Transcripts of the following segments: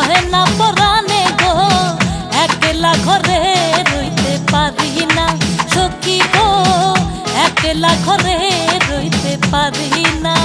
সহে না পরাণে গো, একলা ঘরে রইতে পারি না সখী গো, একলা ঘরে রইতে পারি না।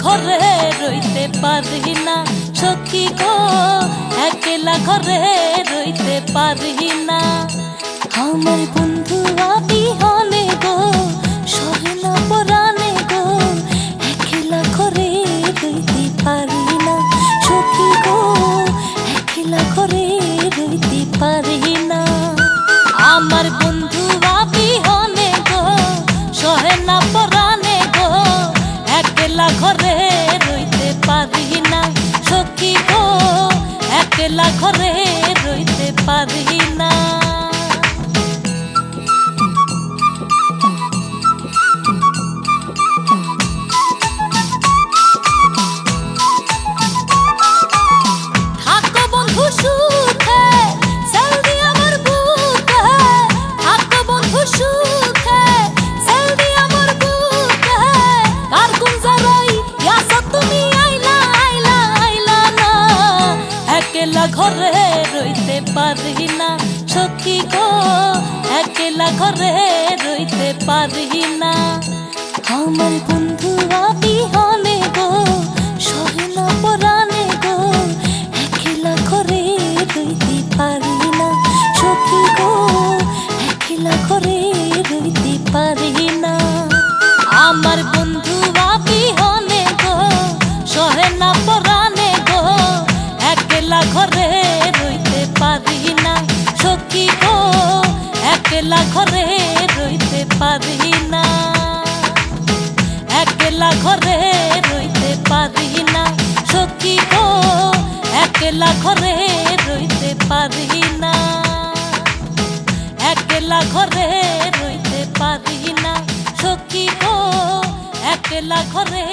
ঘরে রইতে পারি না সখী গো, একলা ঘরে রইতে পারি না। আমার বন্ধু বিহনে গো, সহে না পরাণে গো, একলা ঘরে রইতে পারি না সখী গো, একলা ঘরে রইতে পারি না। আমার বন্ধু বিহনে গো, সহে না পরাণে গো, একলা ঘরে রইতে পারি না সখী গো, একলা ঘরে রইতে পারি না। থাকো বন্ধু সুখে, সেল দি আমার বুকে, থাকো বন্ধু সুখে, সেল দি আমার বুকে। কার কোন জারাই ইয়াসা তুমি আইলা আইলা আইলা না, একলা ঘরে রইতে পারি না সখী গো, একলা ঘরে রইতে পারি না। আমার বন্ধু বিহনে গো, সহে না পরাণে গো, একলা ঘরে রইতে পারি না সখী গো, একলা ঘরে রইতে পারি না। আমার বন্ধু বিহনে গো, সহে না পরাণে গো, একলা ঘরে রইতে পারি না সখী গো, একলা ঘরে রইতে পারি না। একলা ঘরে রইতে পারি না সখী গো, একলা ঘরে রইতে পারি না। একলা ঘরে রইতে পারি না সখী গো, একলা ঘরে